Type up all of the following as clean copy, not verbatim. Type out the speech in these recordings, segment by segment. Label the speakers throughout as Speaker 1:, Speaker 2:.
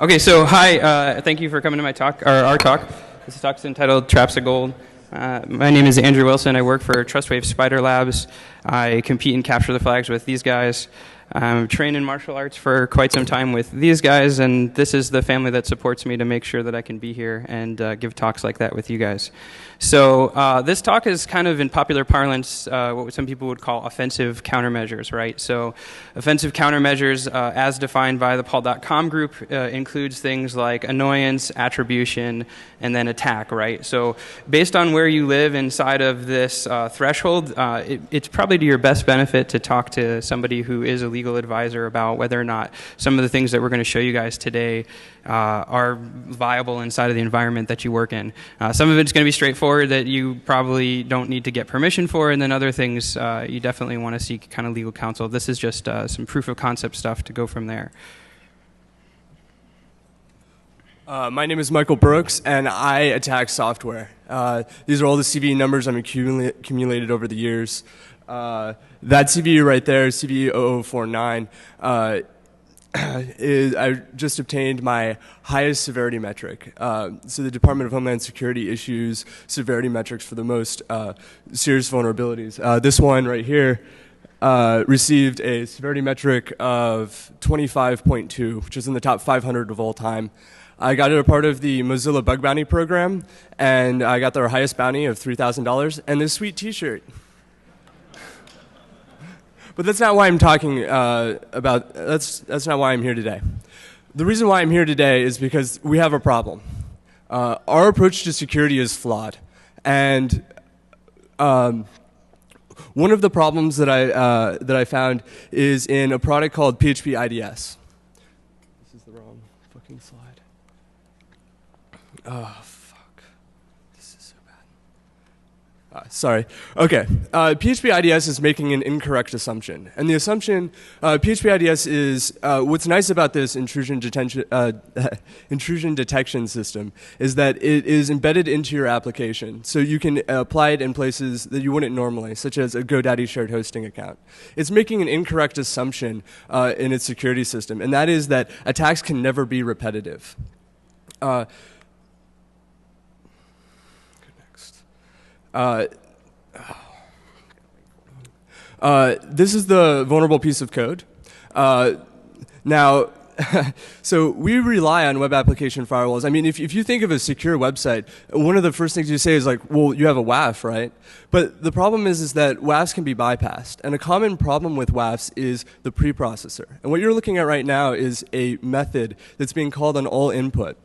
Speaker 1: Okay, so hi, thank you for coming to my talk, or our talk. This talk's entitled Traps of Gold. My name is Andrew Wilson. I work for TrustWave Spider Labs. I compete and capture the flags with these guys. I'm trained in martial arts for quite some time with these guys, and this is the family that supports me to make sure that I can be here and give talks like that with you guys. So this talk is kind of in popular parlance what some people would call offensive countermeasures, right? So offensive countermeasures, as defined by the Paul.com group, includes things like annoyance, attribution, and then attack, right? So based on where you live inside of this threshold, it's probably to your best benefit to talk to somebody who is a legal advisor about whether or not some of the things that we're going to show you guys today are viable inside of the environment that you work in. Some of it's going to be straightforward that you probably don't need to get permission for, and then other things you definitely want to seek kind of legal counsel. This is just some proof of concept stuff to go from there.
Speaker 2: My name is Michael Brooks, and I attack software. These are all the CVE numbers I've accumulated over the years. That CVE right there, CVE 0049, I just obtained my highest severity metric. So the Department of Homeland Security issues severity metrics for the most serious vulnerabilities. This one right here received a severity metric of 25.2, which is in the top 500 of all time. I got it a part of the Mozilla Bug Bounty program, and I got their highest bounty of $3,000 and this sweet T-shirt. But that's not why I'm talking about. That's not why I'm here today. The reason why I'm here today is because we have a problem. Our approach to security is flawed, and one of the problems that I found is in a product called PHP IDS. This is the wrong fucking slide. Oh, fuck. This is so bad. Sorry. Okay. PHP IDS is making an incorrect assumption. And the assumption, PHP IDS is, what's nice about this intrusion detection system is that it is embedded into your application. So you can apply it in places that you wouldn't normally, such as a GoDaddy shared hosting account. It's making an incorrect assumption in its security system, and that is that attacks can never be repetitive. This is the vulnerable piece of code. Now, so we rely on web application firewalls. I mean, if you think of a secure website, one of the first things you say is like, well, you have a WAF, right? But the problem is that WAFs can be bypassed. And a common problem with WAFs is the preprocessor. And what you're looking at right now is a method that's being called on all input.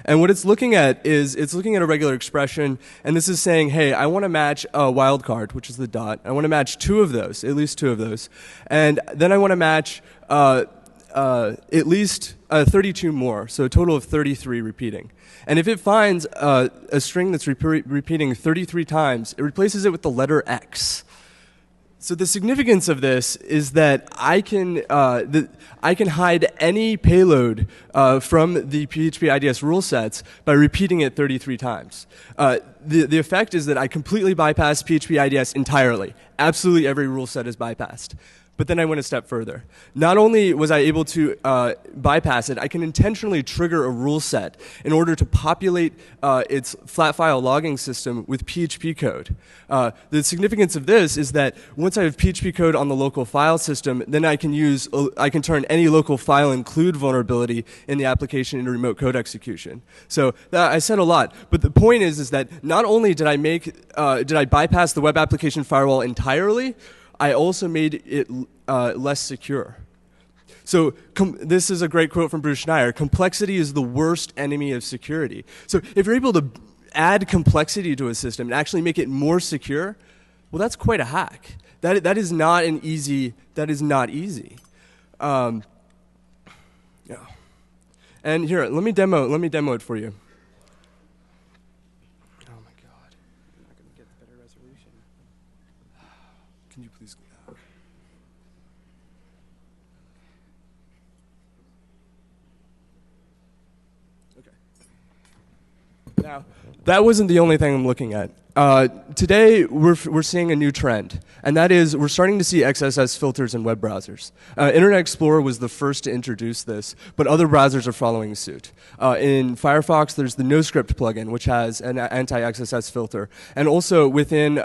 Speaker 2: And what it's looking at is it's looking at a regular expression, and this is saying, hey, I want to match a wildcard, which is the dot. I want to match two of those, at least two of those. And then I want to match at least 32 more, so a total of 33 repeating. And if it finds a string that's repeating 33 times, it replaces it with the letter X. So the significance of this is that I can hide any payload from the PHP IDS rule sets by repeating it 33 times. The effect is that I completely bypass PHP IDS entirely. Absolutely every rule set is bypassed. But then I went a step further. Not only was I able to bypass it, I can intentionally trigger a rule set in order to populate its flat file logging system with PHP code. The significance of this is that once I have PHP code on the local file system, then I can turn any local file include vulnerability in the application into remote code execution. So I said a lot, but the point is that not only did I bypass the web application firewall entirely, I also made it less secure. So this is a great quote from Bruce Schneier. Complexity is the worst enemy of security. So if you're able to add complexity to a system and actually make it more secure, well, that's quite a hack. That is not an easy. That is not easy. Yeah. And here, let me demo it for you. Oh my God, I'm not going to get the better resolution. Can you please? Okay. Now, that wasn't the only thing I'm looking at. Today, we're seeing a new trend, and that is we're starting to see XSS filters in web browsers. Internet Explorer was the first to introduce this, but other browsers are following suit. In Firefox, there's the NoScript plugin, which has an anti-XSS filter, and also within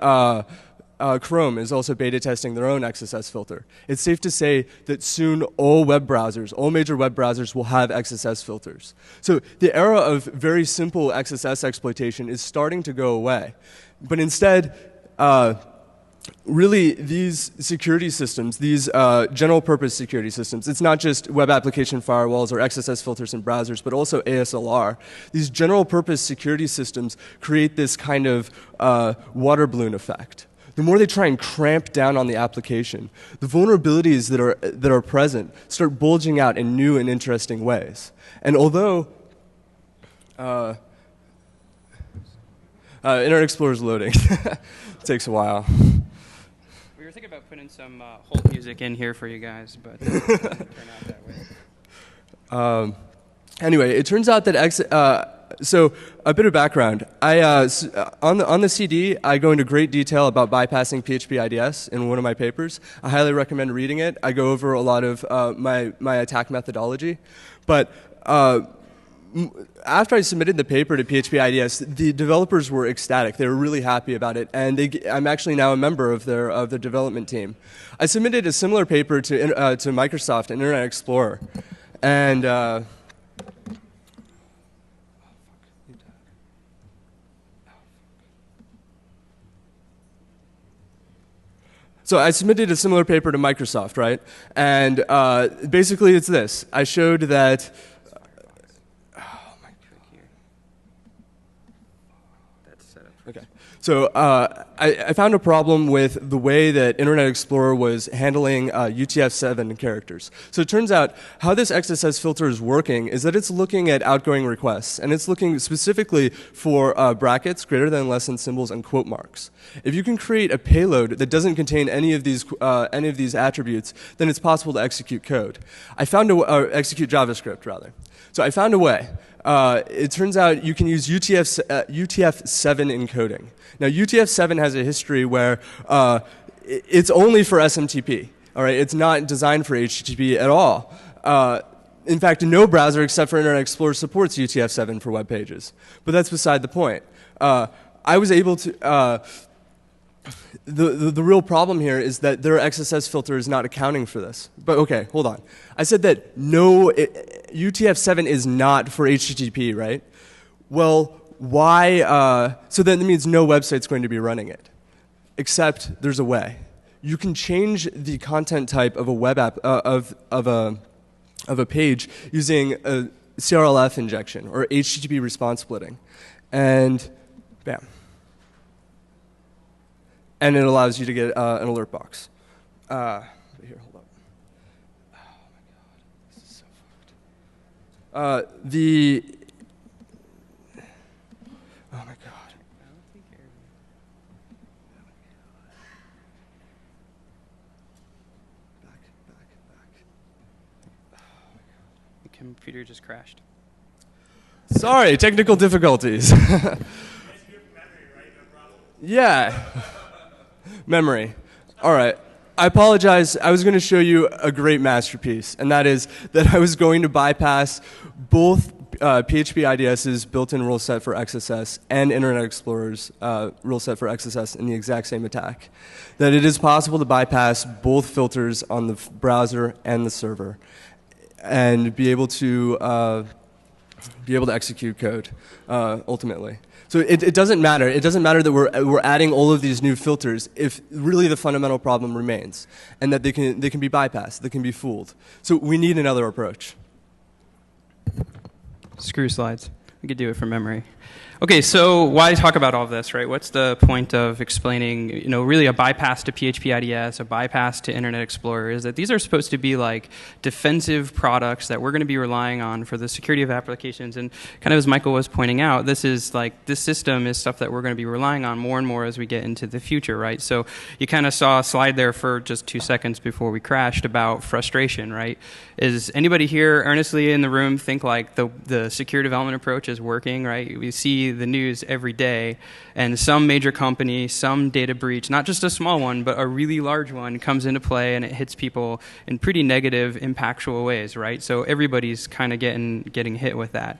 Speaker 2: Chrome is also beta testing their own XSS filter. It's safe to say that soon all major web browsers will have XSS filters. So the era of very simple XSS exploitation is starting to go away. But instead, really these security systems, these general purpose security systems, it's not just web application firewalls or XSS filters in browsers, but also ASLR. These general purpose security systems create this kind of water balloon effect. The more they try and cramp down on the application, the vulnerabilities that are present start bulging out in new and interesting ways. And although Internet Explorer is loading, it takes a while.
Speaker 1: We were thinking about putting some hold music in here for you guys, but it didn't turn out that way.
Speaker 2: Anyway, it turns out that so a bit of background. On the CD, I go into great detail about bypassing PHP IDS in one of my papers. I highly recommend reading it. I go over a lot of my attack methodology. But after I submitted the paper to PHP IDS, the developers were ecstatic. They were really happy about it, and I'm actually now a member of their development team. I submitted a similar paper to Microsoft and Internet Explorer, and so I submitted a similar paper to Microsoft, right? And basically it's this. I showed that... Okay. So I found a problem with the way that Internet Explorer was handling UTF-7 characters. So it turns out how this XSS filter is working is that it's looking at outgoing requests, and it's looking specifically for brackets, greater than, less than symbols, and quote marks. If you can create a payload that doesn't contain any of these attributes, then it's possible to execute code. Execute JavaScript, rather. So I found a way. It turns out you can use UTF-7 encoding. Now, UTF-7 has a history where it's only for SMTP. All right, it's not designed for HTTP at all. In fact, no browser except for Internet Explorer supports UTF-7 for web pages. But that's beside the point. I was able to. The real problem here is that their XSS filter is not accounting for this. But okay, hold on. I said that UTF-7 is not for HTTP, right? Well, why? So then that means no website's going to be running it. Except there's a way. You can change the content type of a web app of a page using a CRLF injection or HTTP response splitting, and bam. And it allows you to get an alert box. Here, hold up. Oh my god, this is so fucked. Oh my god. Back. Oh my god.
Speaker 1: The computer just crashed.
Speaker 2: Sorry, technical difficulties. Yeah. Memory. All right. I apologize. I was going to show you a great masterpiece, and that is that I was going to bypass both PHP IDS's built-in rule set for XSS and Internet Explorer's rule set for XSS in the exact same attack. That it is possible to bypass both filters on the browser and the server, and be able to execute code ultimately. So it doesn't matter. It doesn't matter that we're adding all of these new filters if really the fundamental problem remains, and that they can be bypassed, they can be fooled. So we need another approach.
Speaker 1: Screw slides. We could do it from memory. Okay, so why talk about all of this, right? What's the point of explaining, really a bypass to PHP IDS, a bypass to Internet Explorer, is that these are supposed to be like defensive products that we're going to be relying on for the security of applications. And kind of as Michael was pointing out, this system is stuff that we're going to be relying on more and more as we get into the future, right? So you kind of saw a slide there for just 2 seconds before we crashed about frustration, right? Is anybody here earnestly in the room think like the secure development approach is working, right? We see the news every day, and some major company, some data breach, not just a small one, but a really large one, comes into play, and it hits people in pretty negative, impactful ways, right? So everybody's kind of getting hit with that.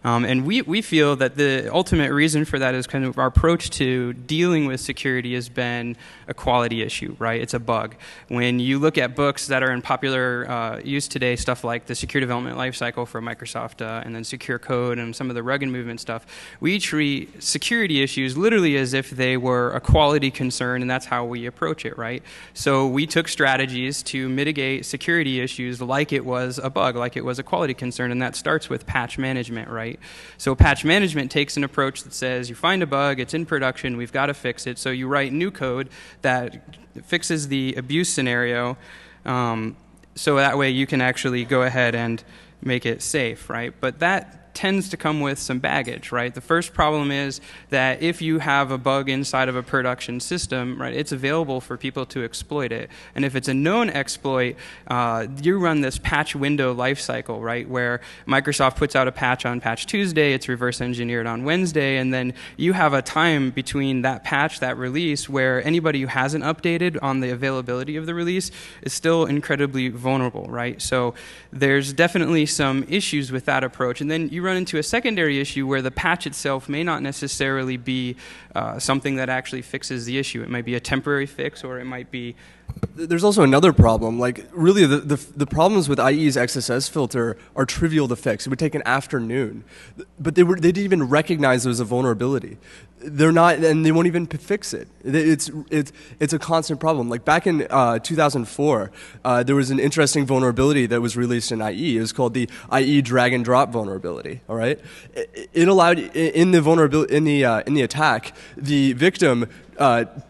Speaker 1: And we feel that the ultimate reason for that is kind of our approach to dealing with security has been a quality issue, right? It's a bug. When you look at books that are in popular use today, stuff like the Secure Development Lifecycle for Microsoft and then Secure Code and some of the rugged movement stuff, we treat security issues literally as if they were a quality concern, and that's how we approach it, right? So we took strategies to mitigate security issues like it was a bug, like it was a quality concern, and that starts with patch management, right? So patch management takes an approach that says you find a bug, it's in production, we've got to fix it. So you write new code that fixes the abuse scenario, so that way you can actually go ahead and make it safe, right? But that tends to come with some baggage, right? The first problem is that if you have a bug inside of a production system, right, it's available for people to exploit it. And if it's a known exploit, you run this patch window lifecycle, right, where Microsoft puts out a patch on Patch Tuesday, it's reverse engineered on Wednesday, and then you have a time between that patch, that release, where anybody who hasn't updated on the availability of the release is still incredibly vulnerable, right? So there's definitely some issues with that approach. And then you run into a secondary issue where the patch itself may not necessarily be something that actually fixes the issue. It might be a temporary fix, or it might be...
Speaker 2: There's also another problem. Like, really, the problems with IE's XSS filter are trivial to fix. It would take an afternoon. But they didn't even recognize there was a vulnerability. They're not, and they won't even fix it. It's a constant problem. Like, back in 2004, there was an interesting vulnerability that was released in IE. It was called the IE drag and drop vulnerability. All right, it allowed in the vulnerability in the attack, the victim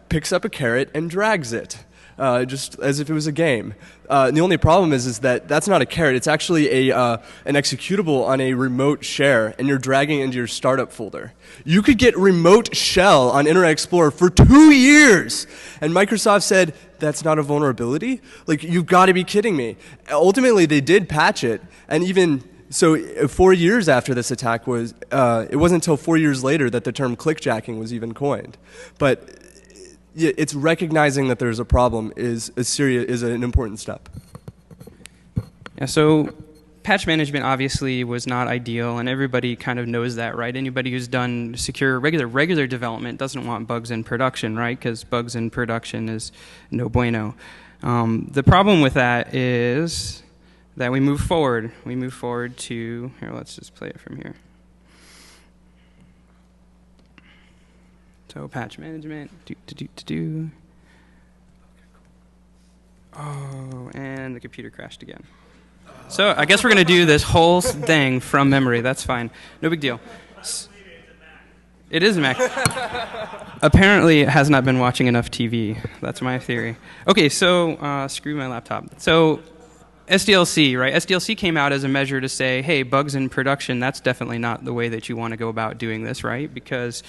Speaker 2: picks up a carrot and drags it. Just as if it was a game. The only problem is that that's not a carrot. It's actually an executable on a remote share, and you're dragging it into your startup folder. You could get remote shell on Internet Explorer for 2 years, and Microsoft said, that's not a vulnerability? Like, you've got to be kidding me. Ultimately, they did patch it, and even... So 4 years after this attack was, it wasn't until 4 years later that the term clickjacking was even coined. But it's recognizing that there's a problem is an important step.
Speaker 1: Yeah, so patch management obviously was not ideal, and everybody kind of knows that, right? Anybody who's done secure regular development doesn't want bugs in production, right? Because bugs in production is no bueno. The problem with that is that we move forward. We move forward to, here, let's just play it from here. So patch management, Oh, and the computer crashed again. So I guess we're going to do this whole thing from memory. That's fine. No big deal. It is a Mac. Apparently, it has not been watching enough TV. That's my theory. Okay, so screw my laptop. So SDLC, right? SDLC came out as a measure to say, hey, bugs in production, that's definitely not the way that you want to go about doing this, right? Because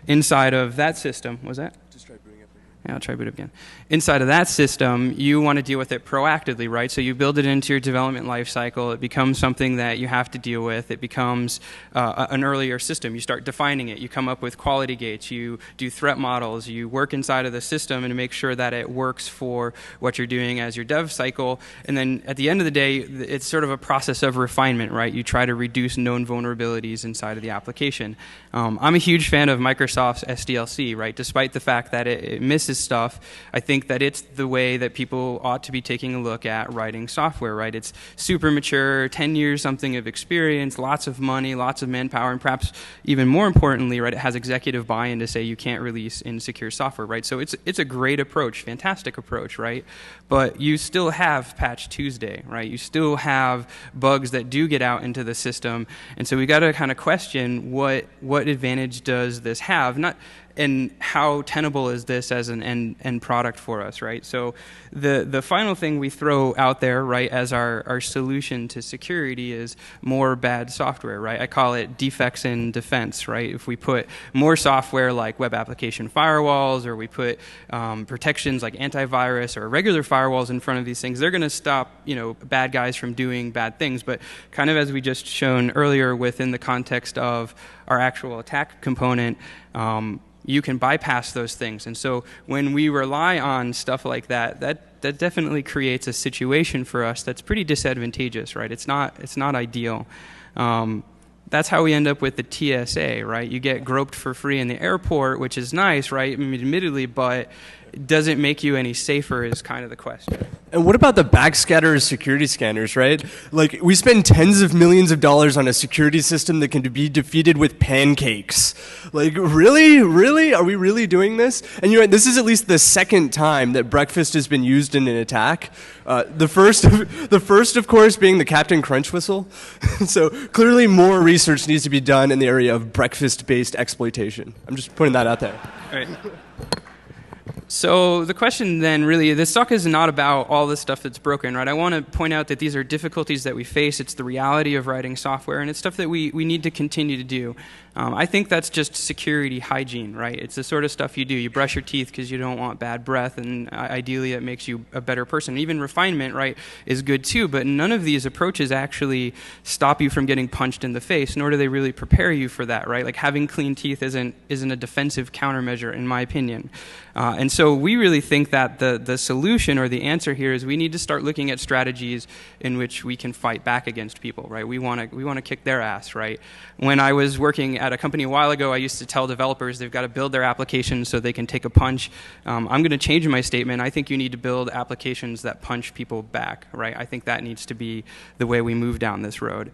Speaker 1: inside of that system, was that?
Speaker 2: Just try booting up again.
Speaker 1: Yeah, I'll try boot up again. Inside of that system, you want to deal with it proactively, right? So you build it into your development lifecycle. It becomes something that you have to deal with. It becomes an earlier system. You start defining it. You come up with quality gates. You do threat models. You work inside of the system and make sure that it works for what you're doing as your dev cycle. And then at the end of the day, it's sort of a process of refinement, right? You try to reduce known vulnerabilities inside of the application. I'm a huge fan of Microsoft's SDLC, right? Despite the fact that it misses stuff, I think that it's the way that people ought to be taking a look at writing software, right? It's super mature, 10 years something of experience, lots of money, lots of manpower, and perhaps even more importantly, right, it has executive buy-in to say you can't release insecure software, right? So it's a great approach, fantastic approach, right? But you still have Patch Tuesday, right? You still have bugs that do get out into the system, and so we got to kind of question what advantage does this have? and how tenable is this as an end product for us, right? So the final thing we throw out there, right, as our solution to security is more bad software, right? I call it defects in defense, right? If we put more software like web application firewalls, or we put protections like antivirus or regular firewalls in front of these things, they're going to stop, bad guys from doing bad things. But kind of as we just shown earlier within the context of our actual attack component, you can bypass those things. And so when we rely on stuff like that definitely creates a situation for us that's pretty disadvantageous, right? It's not ideal. That's how we end up with the TSA, right? You get groped for free in the airport, which is nice, right? I mean, admittedly, but does it make you any safer is kind of the question.
Speaker 2: And what about the backscatter security scanners, right? Like, we spend tens of millions of dollars on a security system that can be defeated with pancakes. Like, really? Really? Are we really doing this? And this is at least the second time that breakfast has been used in an attack. The first, of course, being the Captain Crunch whistle. So clearly more research needs to be done in the area of breakfast-based exploitation. I'm just putting that out there.
Speaker 1: All right. So the question then really, this talk is not about all the stuff that's broken, right? I want to point out that these are difficulties that we face. It's the reality of writing software, and it's stuff that we need to continue to do. I think that's just security hygiene, right? It's the sort of stuff you do. You brush your teeth because you don't want bad breath, and ideally it makes you a better person. Even refinement, right, is good too, but none of these approaches actually stop you from getting punched in the face, nor do they really prepare you for that, right? Like, having clean teeth isn't a defensive countermeasure, in my opinion. And so we really think that the solution or the answer here is we need to start looking at strategies in which we can fight back against people, right? We want to kick their ass, right? When I was working at a company a while ago, I used to tell developers they've got to build their applications so they can take a punch. I'm going to change my statement. I think you need to build applications that punch people back, right? I think that needs to be the way we move down this road.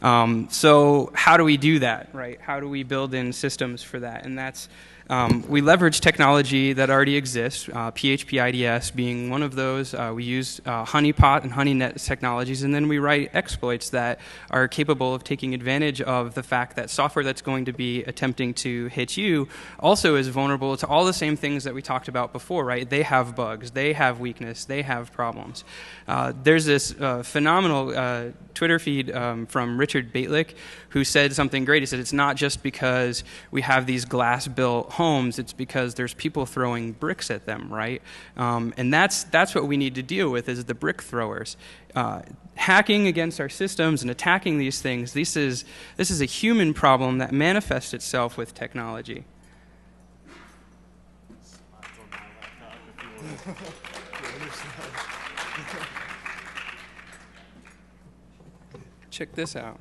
Speaker 1: So how do we do that, right? How do we build in systems for that? And that's we leverage technology that already exists, PHP IDS being one of those. We use honeypot and honeynet technologies, and then we write exploits that are capable of taking advantage of the fact that software that's going to be attempting to hit you also is vulnerable to all the same things that we talked about before, right? They have bugs, they have weakness, they have problems. There's this phenomenal Twitter feed from Richard Baitlick, who said something great. He said, it's not just because we have these glass-built homes, it's because there's people throwing bricks at them, right? And that's what we need to deal with, is the brick throwers. Hacking against our systems and attacking these things, this is a human problem that manifests itself with technology. Check this out.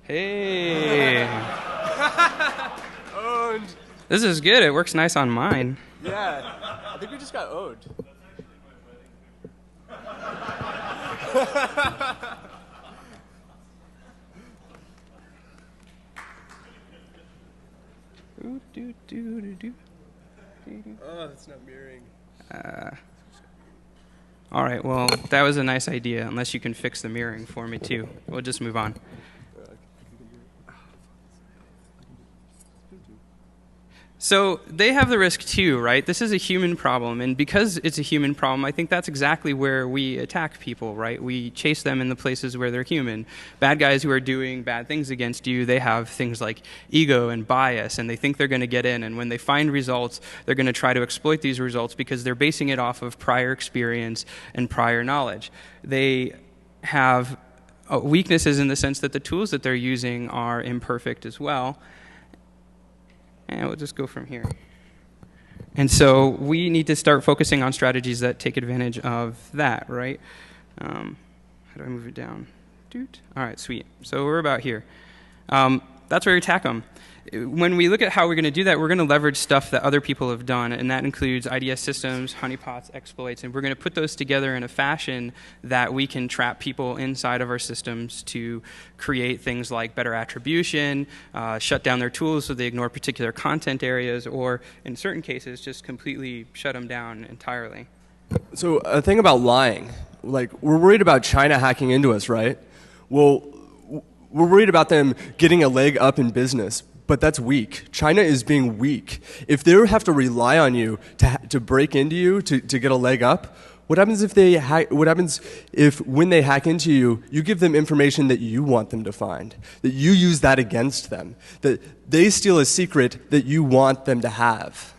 Speaker 1: Hey.
Speaker 2: Owned.
Speaker 1: This is good. It works nice on mine.
Speaker 2: Yeah. I think we just got owned. Oh, it's not mirroring.
Speaker 1: All right, well, that was a nice idea, unless you can fix the mirroring for me, too. We'll just move on. So they have the risk too, right? This is a human problem, and because it's a human problem, I think that's exactly where we attack people, right? We chase them in the places where they're human. Bad guys who are doing bad things against you, they have things like ego and bias, and they think they're going to get in, and when they find results, they're going to try to exploit these results because they're basing it off of prior experience and prior knowledge. They have weaknesses in the sense that the tools that they're using are imperfect as well. And we'll just go from here. And so we need to start focusing on strategies that take advantage of that, right? How do I move it down? Doot. All right, sweet. So we're about here. That's where we attack them. When we look at how we're going to do that, we're going to leverage stuff that other people have done, and that includes IDS systems, honeypots, exploits, and we're going to put those together in a fashion that we can trap people inside of our systems to create things like better attribution, shut down their tools so they ignore particular content areas, or in certain cases, just completely shut them down entirely.
Speaker 2: So a thing about lying, like, we're worried about China hacking into us, right? well, we're worried about them getting a leg up in business, but that's weak. China is being weak. If they have to rely on you to break into you to get a leg up, what happens if when they hack into you, you give them information that you want them to find, that you use that against them, that they steal a secret that you want them to have?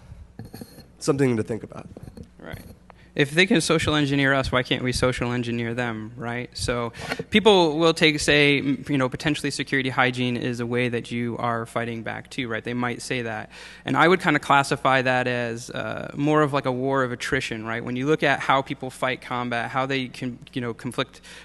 Speaker 2: Something to think about.
Speaker 1: Right. If they can social engineer us, why can't we social engineer them, right? So people will say, potentially security hygiene is a way that you are fighting back too, right? They might say that. And I would kind of classify that as more of like a war of attrition, right? When you look at how people fight combat, how they can,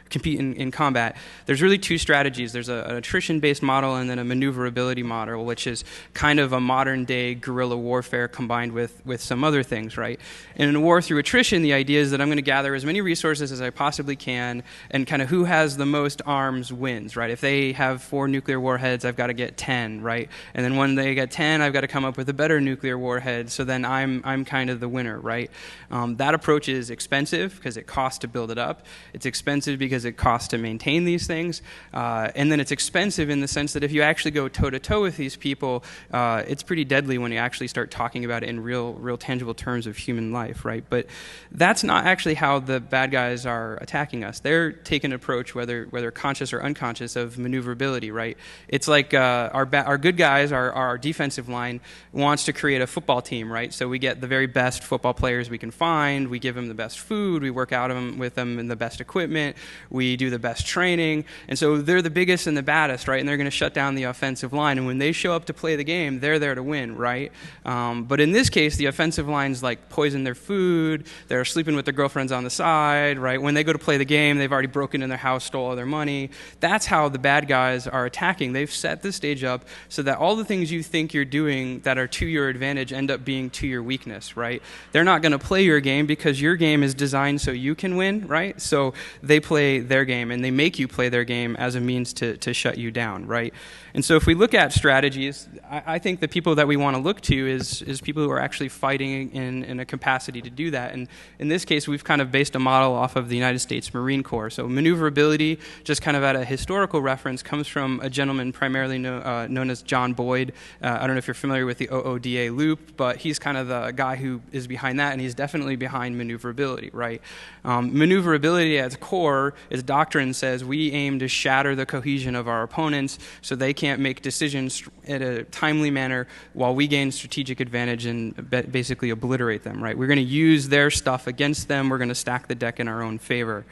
Speaker 1: compete in combat, there's really two strategies. There's an attrition-based model and then a maneuverability model, which is kind of a modern-day guerrilla warfare combined with some other things, right? And in a war through attrition, the idea is that I'm going to gather as many resources as I possibly can, and kind of who has the most arms wins, right? If they have 4 nuclear warheads, I've got to get 10, right? And then when they get 10, I've got to come up with a better nuclear warhead, so then I'm kind of the winner, right? That approach is expensive because it costs to build it up. It's expensive because it costs to maintain these things. And then it's expensive in the sense that if you actually go toe-to-toe with these people, it's pretty deadly when you actually start talking about it in real tangible terms of human life, right? But that's not actually how the bad guys are attacking us. They're taking an approach, whether conscious or unconscious, of maneuverability, right? It's like our good guys, our defensive line, wants to create a football team, right? So we get the very best football players we can find, we give them the best food, we work out with them in the best equipment, we do the best training, and so they're the biggest and the baddest, right? And they're going to shut down the offensive line, and when they show up to play the game, they're there to win, right? But in this case, the offensive line's like poison their food, they're sleeping with their girlfriends on the side, right? When they go to play the game, they've already broken in their house, stole all their money. That's how the bad guys are attacking. They've set the stage up so that all the things you think you're doing that are to your advantage end up being to your weakness, right? They're not going to play your game because your game is designed so you can win, right? So they play their game, and they make you play their game as a means to shut you down, right? And so if we look at strategies, I think the people that we want to look to is people who are actually fighting in a capacity to do that. And in this case, we've kind of based a model off of the United States Marine Corps. So maneuverability, just kind of at a historical reference, comes from a gentleman primarily known as John Boyd. I don't know if you're familiar with the OODA loop, but he's kind of the guy who is behind that, and he's definitely behind maneuverability, right? Maneuverability at its core, its doctrine says we aim to shatter the cohesion of our opponents so they can't make decisions in a timely manner while we gain strategic advantage and basically obliterate them, right? We're going to use their stuff against them. We're going to stack the deck in our own favor.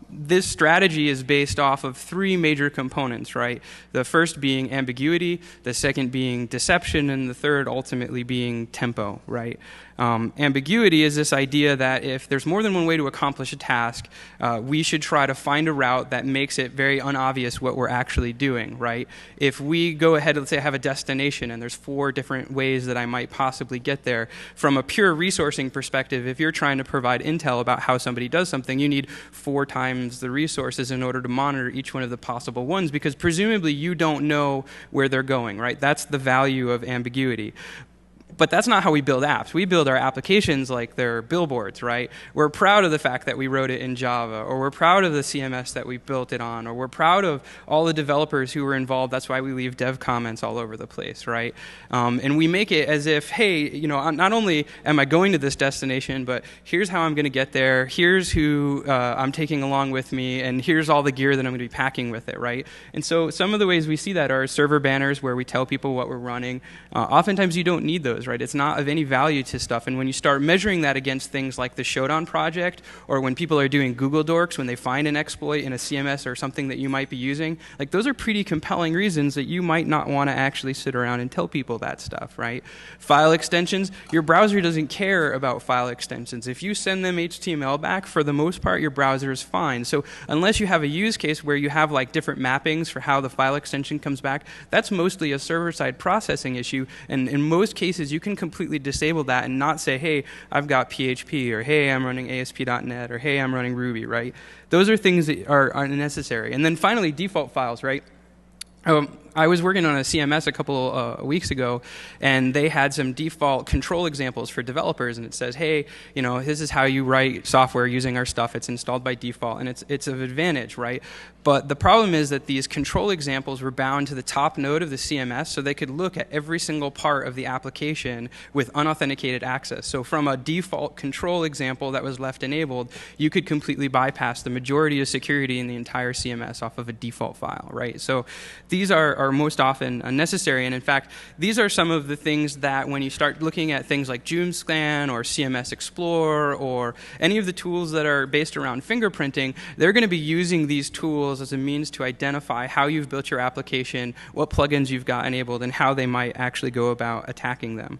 Speaker 1: This strategy is based off of 3 major components, right? The first being ambiguity, the second being deception, and the third ultimately being tempo, right? Ambiguity is this idea that if there's more than one way to accomplish a task, we should try to find a route that makes it very unobvious what we're actually doing, right? If we go ahead, let's say I have a destination and there's 4 different ways that I might possibly get there, from a pure resourcing perspective, if you're trying to provide intel about how somebody does something, you need 4 times the resources in order to monitor each one of the possible ones, because presumably you don't know where they're going, right? That's the value of ambiguity. But that's not how we build apps. We build our applications like they're billboards, right? We're proud of the fact that we wrote it in Java, or we're proud of the CMS that we built it on, or we're proud of all the developers who were involved. That's why we leave dev comments all over the place, right? And we make it as if, hey, not only am I going to this destination, but here's how I'm going to get there, here's who I'm taking along with me, and here's all the gear that I'm going to be packing with it, right? And so some of the ways we see that are server banners where we tell people what we're running. Oftentimes you don't need those, right? It's not of any value to stuff. And when you start measuring that against things like the Shodan project, or when people are doing Google Dorks, when they find an exploit in a CMS or something that you might be using, like those are pretty compelling reasons that you might not want to actually sit around and tell people that stuff, right? File extensions, your browser doesn't care about file extensions. If you send them HTML back, for the most part, your browser is fine. So unless you have a use case where you have like different mappings for how the file extension comes back, that's mostly a server-side processing issue. And in most cases, you can completely disable that and not say, hey, I've got PHP, or hey, I'm running ASP.NET, or hey, I'm running Ruby, right? Those are things that are unnecessary. And then finally, default files, right? I was working on a CMS a couple weeks ago, and they had some default control examples for developers, and it says, hey, this is how you write software using our stuff. It's installed by default, and it's of advantage, right? But the problem is that these control examples were bound to the top node of the CMS, so they could look at every single part of the application with unauthenticated access. So from a default control example that was left enabled, you could completely bypass the majority of security in the entire CMS off of a default file, right? So these are most often unnecessary, and in fact, these are some of the things that when you start looking at things like JoomScan or CMS Explorer or any of the tools that are based around fingerprinting, they're going to be using these tools as a means to identify how you've built your application, what plugins you've got enabled, and how they might actually go about attacking them.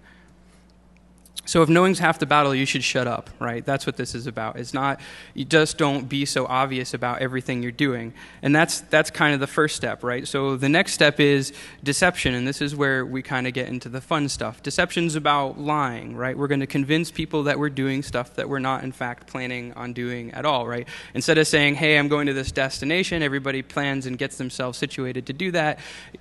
Speaker 1: So if knowing's half the battle, you should shut up, right? That's what this is about. It's not, you just don't be so obvious about everything you're doing. And that's kind of the first step, right? So the next step is deception, and this is where we kind of get into the fun stuff. Deception's about lying, right? We're going to convince people that we're doing stuff that we're not, in fact, planning on doing at all, right? Instead of saying, hey, I'm going to this destination, everybody plans and gets themselves situated to do that,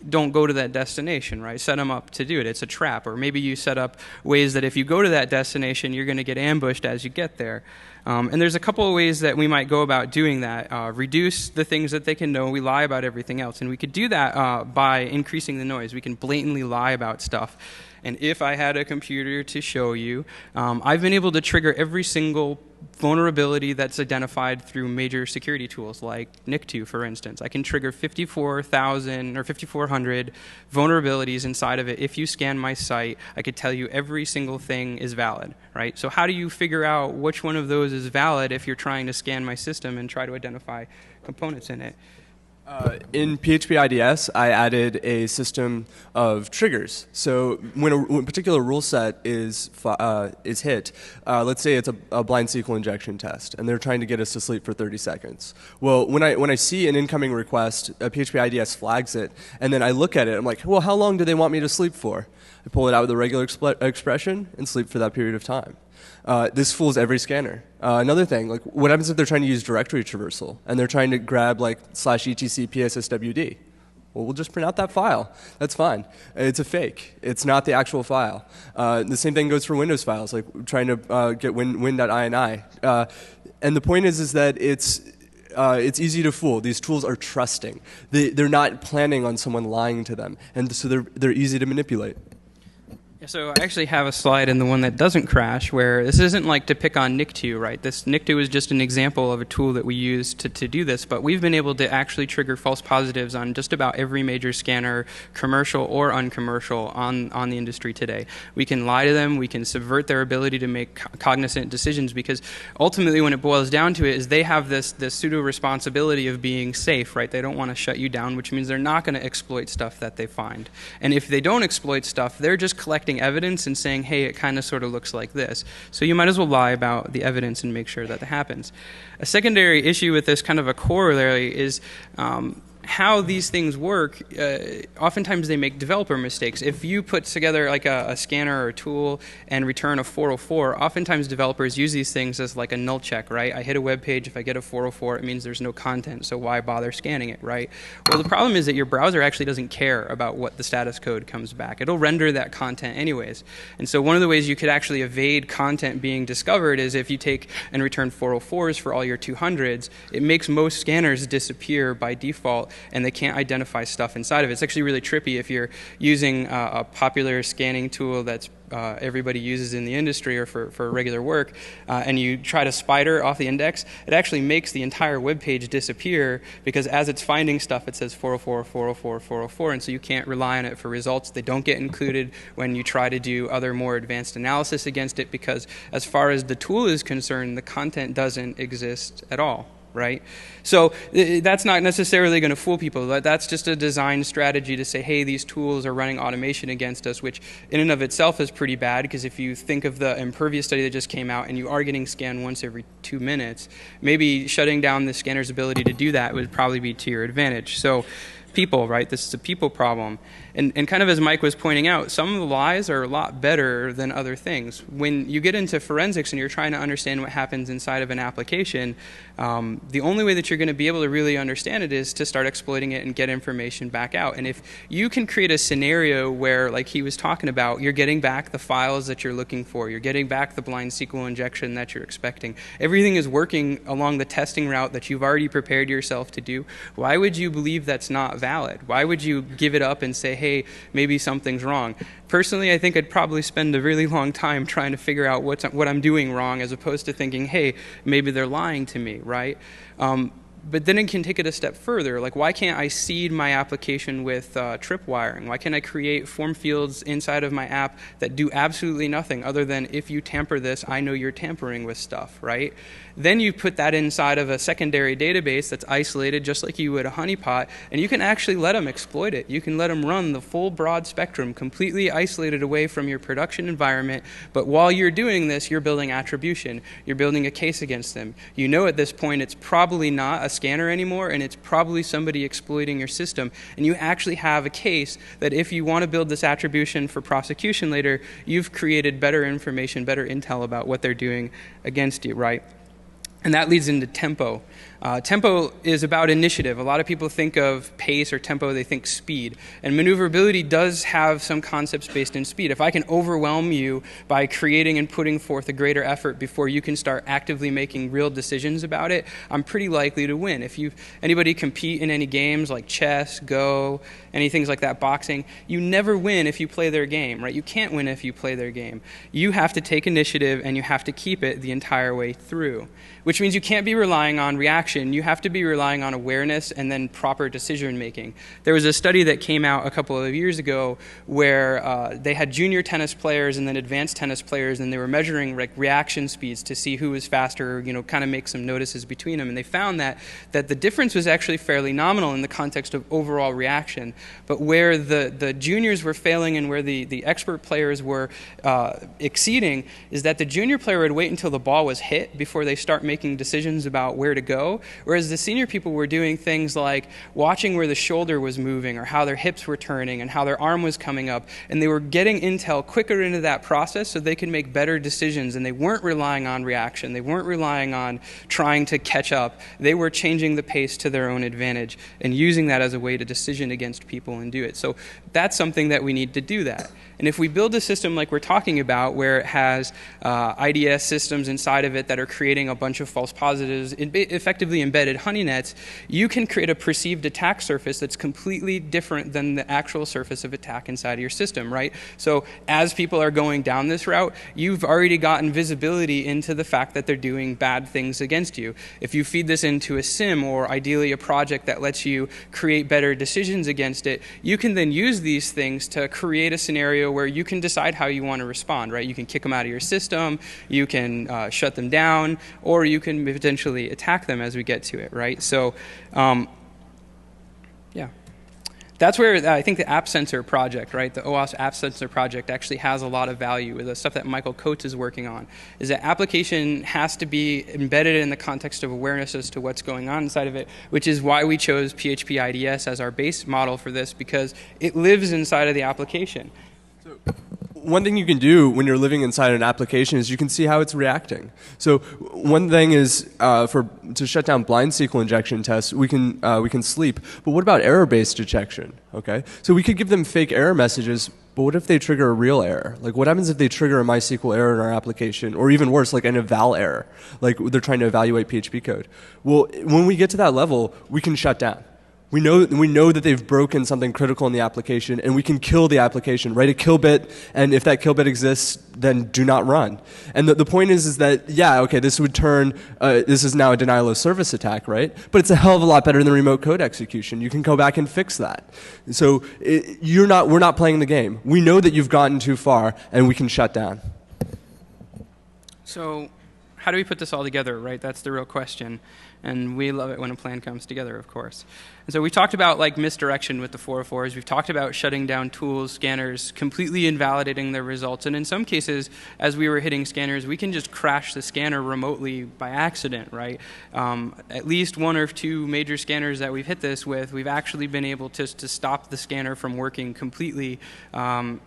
Speaker 1: don't go to that destination, right? Set them up to do it. It's a trap. Or maybe you set up ways that if you go to that destination, you're going to get ambushed as you get there. And there's a couple of ways that we might go about doing that. Reduce the things that they can know. We lie about everything else. And we could do that by increasing the noise. We can blatantly lie about stuff. And if I had a computer to show you, I've been able to trigger every single vulnerability that's identified through major security tools like NIC2, for instance. I can trigger 54,000 or 5,400 vulnerabilities inside of it. If you scan my site, I could tell you every single thing is valid, right? So how do you figure out which one of those is valid if you're trying to scan my system and try to identify components in it?
Speaker 2: In PHP IDS, I added a system of triggers. So when a particular rule set is hit, let's say it's a blind SQL injection test, and they're trying to get us to sleep for 30 seconds. Well, when I see an incoming request, PHP IDS flags it, and then I look at it. I'm like, well, how long do they want me to sleep for? I pull it out with a regular expression and sleep for that period of time. This fools every scanner. Another thing, like what happens if they're trying to use directory traversal and they're trying to grab like /etc psswd? Well, we'll just print out that file. That's fine. It's a fake. It's not the actual file. The same thing goes for Windows files, like trying to get win.ini. And the point is that it's easy to fool. These tools are trusting. They're not planning on someone lying to them, and so they're easy to manipulate.
Speaker 1: So I actually have a slide in the one that doesn't crash where this isn't like to pick on NIC2, right? This NIC2 is just an example of a tool that we use to do this, but we've been able to actually trigger false positives on just about every major scanner, commercial or uncommercial, on the industry today. We can lie to them, we can subvert their ability to make cognizant decisions, because ultimately when it boils down to it is they have this pseudo responsibility of being safe, right? They don't want to shut you down, which means they're not going to exploit stuff that they find. And if they don't exploit stuff, they're just collecting evidence and saying, hey, it kind of sort of looks like this. So you might as well lie about the evidence and make sure that that happens. A secondary issue with this, kind of a corollary, is how these things work. Oftentimes they make developer mistakes. If you put together like a scanner or a tool and return a 404, oftentimes developers use these things as like a null check, right? I hit a web page, if I get a 404, it means there's no content, so why bother scanning it, right? Well, the problem is that your browser actually doesn't care about what the status code comes back. It'll render that content anyways. And so one of the ways you could actually evade content being discovered is if you take and return 404s for all your 200s, it makes most scanners disappear by default, and they can't identify stuff inside of it. It's actually really trippy if you're using a popular scanning tool that's everybody uses in the industry or for regular work, and you try to spider off the index, it actually makes the entire web page disappear, because as it's finding stuff, it says 404, 404, 404, and so you can't rely on it for results. They don't get included when you try to do other more advanced analysis against it, because as far as the tool is concerned, the content doesn't exist at all. Right? So that's not necessarily going to fool people. That's just a design strategy to say, hey, these tools are running automation against us, which in and of itself is pretty bad, because if you think of the Impervious study that just came out and you are getting scanned once every 2 minutes, maybe shutting down the scanner's ability to do that would probably be to your advantage. So people, right? This is a people problem. And kind of as Mike was pointing out, some of the lies are a lot better than other things. When you get into forensics and you're trying to understand what happens inside of an application, the only way that you're going to be able to really understand it is to start exploiting it and get information back out. And if you can create a scenario where, like he was talking about, you're getting back the files that you're looking for, you're getting back the blind SQL injection that you're expecting, everything is working along the testing route that you've already prepared yourself to do, why would you believe that's not valid? Why would you give it up and say, hey, maybe something's wrong? Personally, I think I'd probably spend a really long time trying to figure out what I'm doing wrong, as opposed to thinking, hey, maybe they're lying to me, right? But then it can take it a step further. Like, why can't I seed my application with tripwiring? Why can't I create form fields inside of my app that do absolutely nothing other than, if you tamper this, I know you're tampering with stuff, right? Then you put that inside of a secondary database that's isolated just like you would a honeypot, and you can actually let them exploit it. You can let them run the full broad spectrum, completely isolated away from your production environment, but while you're doing this, you're building attribution. You're building a case against them. You know at this point it's probably not a scanner anymore, and it's probably somebody exploiting your system, and you actually have a case that if you want to build this attribution for prosecution later, you've created better information, better intel about what they're doing against you, right? And that leads into tempo. Tempo is about initiative. A lot of people think of pace or tempo, they think speed. And maneuverability does have some concepts based in speed. If I can overwhelm you by creating and putting forth a greater effort before you can start actively making real decisions about it, I'm pretty likely to win. If anybody compete in any games like chess, Go, any things like that, boxing, you never win if you play their game, right? You can't win if you play their game. You have to take initiative and you have to keep it the entire way through, which means you can't be relying on reaction. You have to be relying on awareness and then proper decision making. There was a study that came out a couple of years ago where they had junior tennis players and then advanced tennis players, and they were measuring reaction speeds to see who was faster, kind of make some notices between them. And they found that the difference was actually fairly nominal in the context of overall reaction. But where the juniors were failing and where the expert players were exceeding is that the junior player would wait until the ball was hit before they start making decisions about where to go, whereas the senior people were doing things like watching where the shoulder was moving or how their hips were turning and how their arm was coming up, and they were getting intel quicker into that process so they could make better decisions, and they weren't relying on reaction. They weren't relying on trying to catch up. They were changing the pace to their own advantage and using that as a way to decision against people and do it. So that's something that we need to do that. And if we build a system like we're talking about where it has IDS systems inside of it that are creating a bunch of false positives, effectively embedded honey nets, you can create a perceived attack surface that's completely different than the actual surface of attack inside of your system, right? So as people are going down this route, you've already gotten visibility into the fact that they're doing bad things against you. If you feed this into a sim or ideally a project that lets you create better decisions against it, you can then use these things to create a scenario where you can decide how you want to respond, right? You can kick them out of your system, you can shut them down, or you can potentially attack them as we get to it, right? So, yeah. That's where I think the App Sensor project, right, the OWASP App Sensor project actually has a lot of value. The stuff that Michael Coates is working on is that application has to be embedded in the context of awareness as to what's going on inside of it, which is why we chose PHP IDS as our base model for this, because it lives inside of the application.
Speaker 2: So one thing you can do when you're living inside an application is you can see how it's reacting. So one thing is to shut down blind SQL injection tests, we can sleep. But what about error-based detection? Okay, so we could give them fake error messages. But what if they trigger a real error? Like, what happens if they trigger a MySQL error in our application, or even worse, like an eval error, like they're trying to evaluate PHP code? Well, when we get to that level, we can shut down. We know that they've broken something critical in the application, and we can kill the application, write a kill bit, and if that kill bit exists, then do not run. And the point is that, yeah, okay, this would turn, this is now a denial of service attack, right? But it's a hell of a lot better than remote code execution. You can go back and fix that. So we're not playing the game. We know that you've gotten too far, and we can shut down.
Speaker 1: So how do we put this all together, right? That's the real question. And we love it when a plan comes together, of course. And so we talked about like misdirection with the 404s. We've talked about shutting down tools, scanners, completely invalidating their results. And in some cases, as we were hitting scanners, we can just crash the scanner remotely by accident, right? At least one or two major scanners that we've hit this with, we've actually been able to stop the scanner from working completely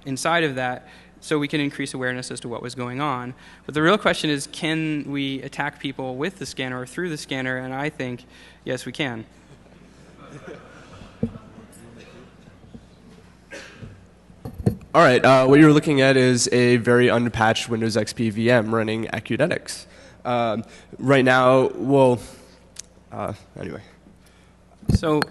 Speaker 1: inside of that, so we can increase awareness as to what was going on. But the real question is, can we attack people with the scanner or through the scanner? And I think, yes, we can.
Speaker 2: All right, what you're looking at is a very unpatched Windows XP VM running Acudetics. Right now, well, anyway.
Speaker 1: So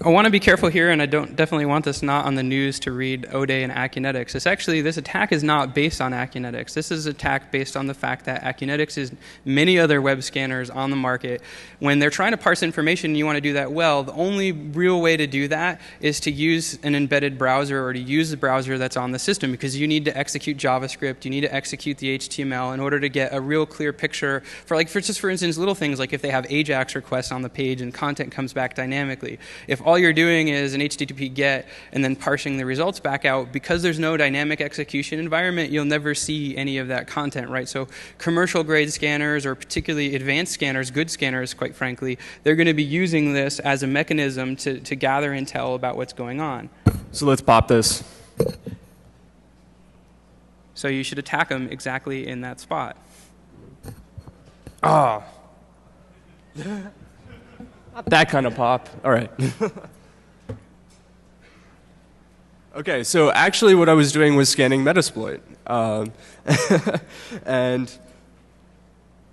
Speaker 1: I want to be careful here, and I definitely want this not on the news to read O'Day and Acunetics. This attack is not based on Acunetics. This is an attack based on the fact that Acunetics is many other web scanners on the market. When they're trying to parse information and you want to do that well, the only real way to do that is to use an embedded browser or to use the browser that's on the system, because you need to execute JavaScript, you need to execute the HTML in order to get a real clear picture for instance, little things like if they have AJAX requests on the page and content comes back dynamically. If all you're doing is an HTTP GET and then parsing the results back out, because there's no dynamic execution environment, you'll never see any of that content, right? So commercial grade scanners, or particularly advanced scanners, good scanners, quite frankly, they're going to be using this as a mechanism to gather intel about what's going on.
Speaker 2: So let's pop this.
Speaker 1: So you should attack them exactly in that spot.
Speaker 2: Ah. Not that kind of pop. All right. Okay, so actually what I was doing was scanning Metasploit. And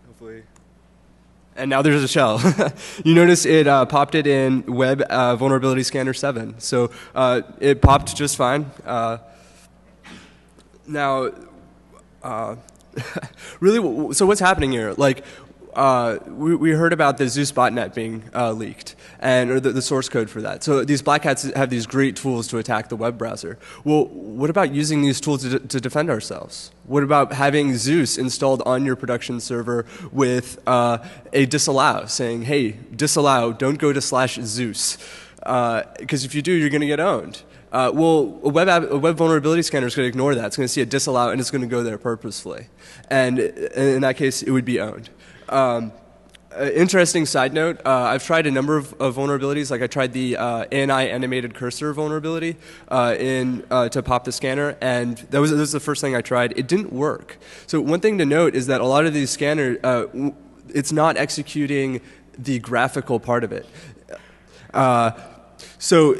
Speaker 2: hopefully... And now there's a shell. You notice it popped it in Web Vulnerability Scanner 7. So it popped just fine. Now, really, so what's happening here? Like, we heard about the Zeus botnet being leaked, or the source code for that. So these black hats have these great tools to attack the web browser. Well, what about using these tools to defend ourselves? What about having Zeus installed on your production server with a disallow, saying, hey, disallow, don't go to /Zeus, because if you do, you're going to get owned. Well, a web vulnerability scanner is going to ignore that. It's going to see a disallow, and it's going to go there purposefully. And in that case, it would be owned. Interesting side note, I've tried a number of vulnerabilities. Like I tried the ANI animated cursor vulnerability to pop the scanner, and that was the first thing I tried. It didn't work. So one thing to note is that a lot of these scanners, it's not executing the graphical part of it. So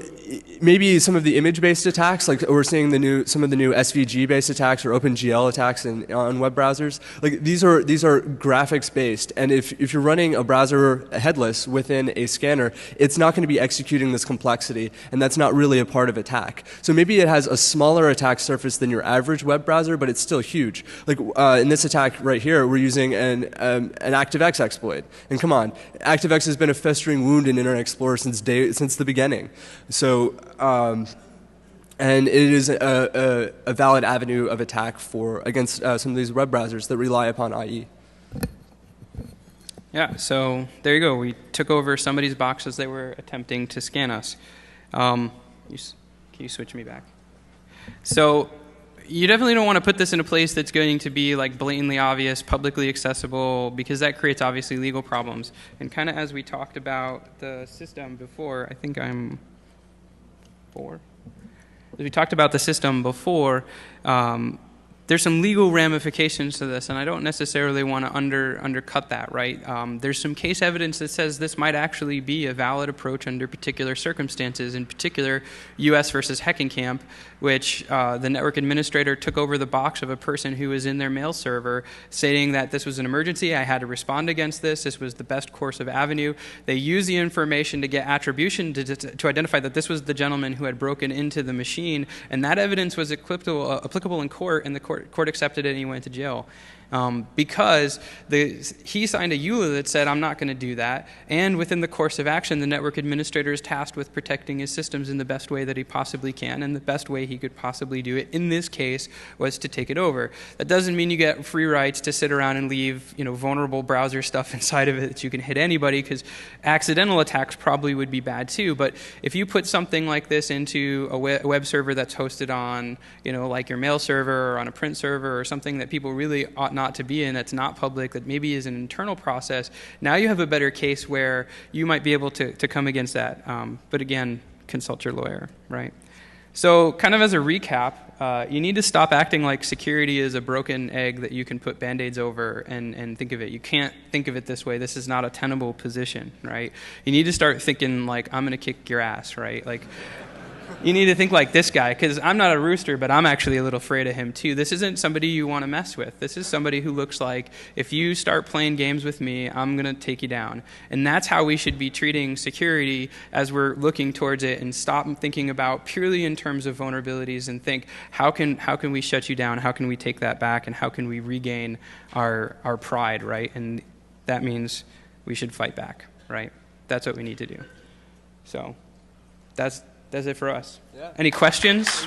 Speaker 2: maybe some of the image-based attacks, like we're seeing some of the new SVG-based attacks or OpenGL attacks on web browsers. Like these are graphics-based, and if you're running a browser headless within a scanner, it's not going to be executing this complexity, and that's not really a part of attack. So maybe it has a smaller attack surface than your average web browser, but it's still huge. Like in this attack right here, we're using an ActiveX exploit, and come on, ActiveX has been a festering wound in Internet Explorer since the beginning. So, and it is a valid avenue of attack against some of these web browsers that rely upon IE.
Speaker 1: Yeah, so there you go. We took over somebody's box as they were attempting to scan us. Can you switch me back? So you definitely don't want to put this in a place that's going to be like blatantly obvious, publicly accessible, because that creates obviously legal problems. And kind of as we talked about the system before, I think I'm... As we talked about the system before, there's some legal ramifications to this, and I don't necessarily want to undercut that, right? There's some case evidence that says this might actually be a valid approach under particular circumstances, in particular US versus Heckenkamp, which the network administrator took over the box of a person who was in their mail server stating that this was an emergency, I had to respond against this was the best course of avenue. They used the information to get attribution to identify that this was the gentleman who had broken into the machine, and that evidence was applicable in court, and the court court accepted it and he went to jail. Because he signed a EULA that said, I'm not going to do that. And within the course of action, the network administrator is tasked with protecting his systems in the best way that he possibly can. And the best way he could possibly do it in this case was to take it over. That doesn't mean you get free rights to sit around and leave vulnerable browser stuff inside of it that you can hit anybody, because accidental attacks probably would be bad too. But if you put something like this into a web server that's hosted on, like your mail server or on a print server or something that people really ought not to be in, that's not public, that maybe is an internal process, now you have a better case where you might be able to come against that. But again, consult your lawyer, right? So kind of as a recap, you need to stop acting like security is a broken egg that you can put Band-Aids over and think of it. You can't think of it this way. This is not a tenable position, right? You need to start thinking like, I'm going to kick your ass, right? Like, you need to think like this guy, because I'm not a rooster, but I'm actually a little afraid of him too. This isn't somebody you want to mess with. This is somebody who looks like, if you start playing games with me, I'm going to take you down. And that's how we should be treating security as we're looking towards it, and stop thinking about purely in terms of vulnerabilities and think, how can we shut you down? How can we take that back? And how can we regain our pride, right? And that means we should fight back, right? That's what we need to do. So that's it for us. Yeah. Any questions?